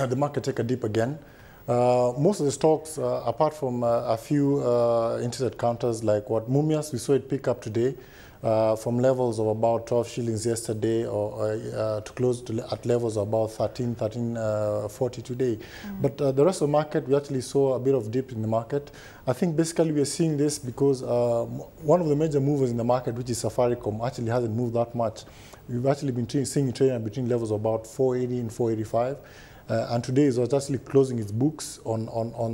the market take a dip again. Most of the stocks, apart from a few internet counters like what Mumias, we saw it pick up today from levels of about 12 shillings yesterday, or to close at levels of about 13.40 today. But the rest of the market, we actually saw a bit of dip in the market. I think basically we are seeing this because one of the major movers in the market, which is Safaricom, actually hasn't moved that much. We've actually been seeing it trading between levels of about 480 and 485. And today it was actually closing its books on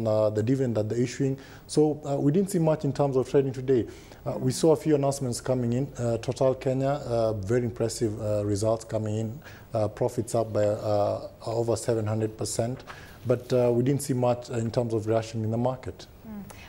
the dividend that they're issuing. So we didn't see much in terms of trading today. We saw a few announcements coming in. Total Kenya, very impressive results coming in. Profits up by over 700%. But we didn't see much in terms of reaction in the market.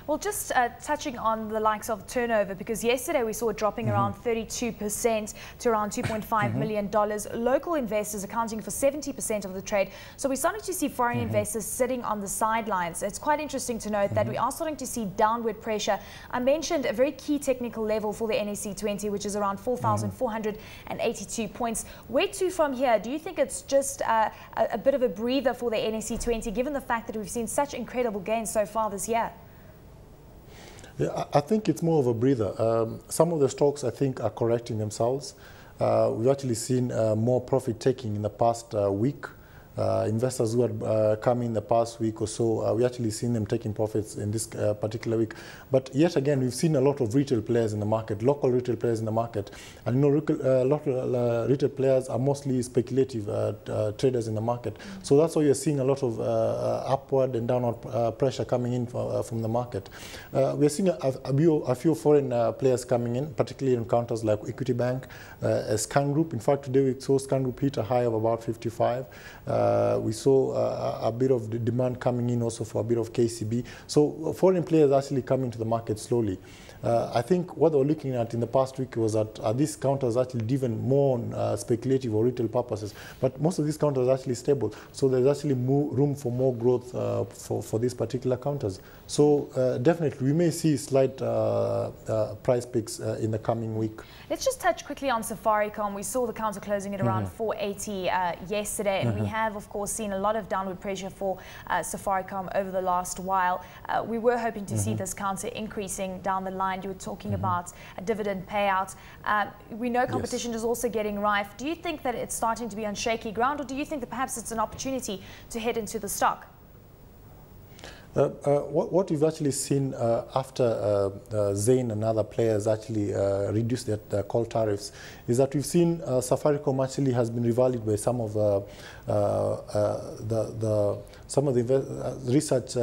Well, just touching on the likes of turnover, because yesterday we saw it dropping around 32% to around $2.5 million. Local investors accounting for 70% of the trade. So we're starting to see foreign investors sitting on the sidelines. It's quite interesting to note that we are starting to see downward pressure. I mentioned a very key technical level for the NSE 20, which is around 4,482 points. Where to from here? Do you think it's just a bit of a breather for the NSE 20, given the fact that we've seen such incredible gains so far this year? Yeah, I think it's more of a breather. Some of the stocks, I think, are correcting themselves. We've actually seen more profit taking in the past week. Investors who had come in the past week or so, we actually seen them taking profits in this particular week. But yet again, we've seen a lot of retail players in the market, local retail players in the market. And you know, a lot of retail players are mostly speculative traders in the market. So that's why you're seeing a lot of upward and downward pressure coming in from the market. We're seeing a few foreign players coming in, particularly in counters like Equity Bank, Scan Group. In fact, today we saw Scan Group hit a high of about 55. We saw a bit of the demand coming in also for a bit of KCB. So foreign players actually coming to the market slowly. I think what they were looking at in the past week was that these counters actually driven more on speculative or retail purposes. But most of these counters are actually stable. So there's actually room for more growth for these particular counters. So definitely we may see slight price picks in the coming week. Let's just touch quickly on Safaricom. We saw the counter closing at around 480 yesterday. And we have, of course, seen a lot of downward pressure for Safaricom over the last while. We were hoping to see this counter increasing down the line. You were talking about a dividend payout. We know competition is also getting rife. Do you think that it's starting to be on shaky ground, or do you think that perhaps it's an opportunity to head into the stock? What we've actually seen after Zain and other players actually reduced their call tariffs is that we've seen Safaricom actually has been revalued by some of the research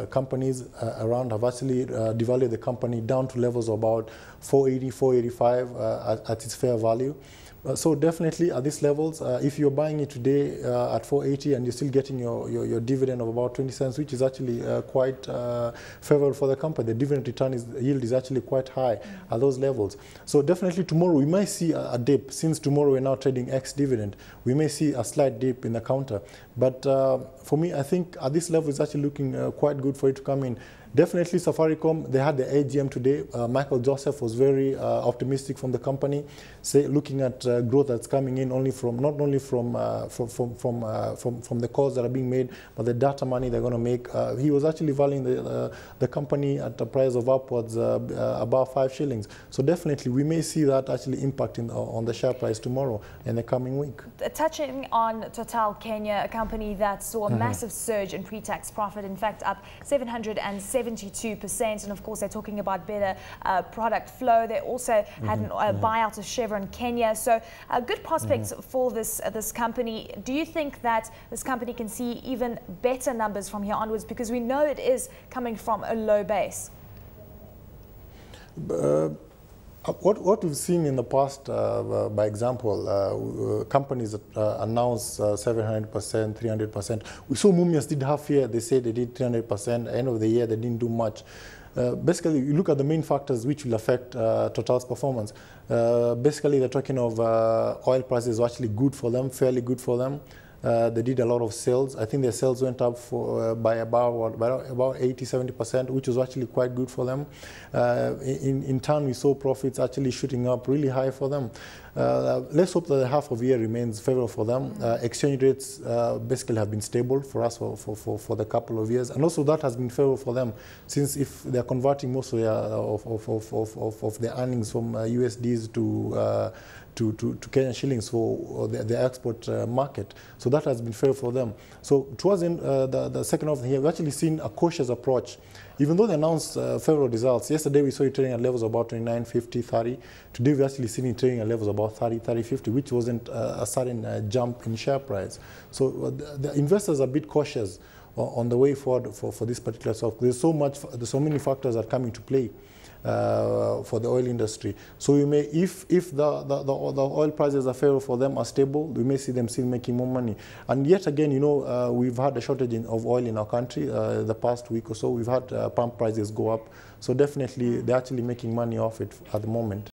companies around have actually devalued the company down to levels of about 480, 485 at its fair value. So definitely at these levels, if you're buying it today at 480 and you're still getting your dividend of about 20 cents, which is actually quite favorable for the company. The dividend return yield is actually quite high at those levels. So definitely tomorrow we might see a dip. Since tomorrow we're now trading ex-dividend, we may see a slight dip in the counter. But for me, I think at this level it's actually looking quite good for it to come in. Definitely Safaricom, they had the AGM today. Michael Joseph was very optimistic from the company, looking at growth that's coming in only from not only from the calls that are being made, but the data money they're going to make. He was actually valuing the company at a price of upwards about 5 shillings. So definitely we may see that actually impacting on the share price tomorrow in the coming week. Touching on Total Kenya, a company that saw a massive surge in pre-tax profit, in fact up 772%, and of course they're talking about better product flow. They also had a buyout of Chevron Kenya, so good prospects for this company. Do you think that this company can see even better numbers from here onwards, because we know it is coming from a low base? What we've seen in the past, by example, companies that announce 700%, 300%. We saw Mumias did half year, they said they did 300%. End of the year, they didn't do much. Basically, you look at the main factors which will affect Total's performance. Basically, they're talking of oil prices were actually good for them, fairly good for them. They did a lot of sales. I think their sales went up by about 80–70%, which was actually quite good for them. In turn, we saw profits actually shooting up really high for them. Let's hope that the half of the year remains favorable for them. Exchange rates basically have been stable for us for the couple of years, and also that has been favorable for them, since if they're converting most of their earnings from USDs to Kenyan shillings for the export market. So that has been fair for them. So towards the second half of the year, we've actually seen a cautious approach. Even though they announced favorable results, yesterday we saw it trading at levels of about 29.50, 30. Today we've actually seen it trading at levels of about 30, 30.50, which wasn't a sudden jump in share price. So the investors are a bit cautious on the way forward for this particular stock. There's so many factors that come into play for the oil industry. So we may, if the oil prices are favorable for them, are stable, we may see them still making more money. And yet again, you know, we've had a shortage of oil in our country the past week or so. We've had pump prices go up. So definitely they're actually making money off it at the moment.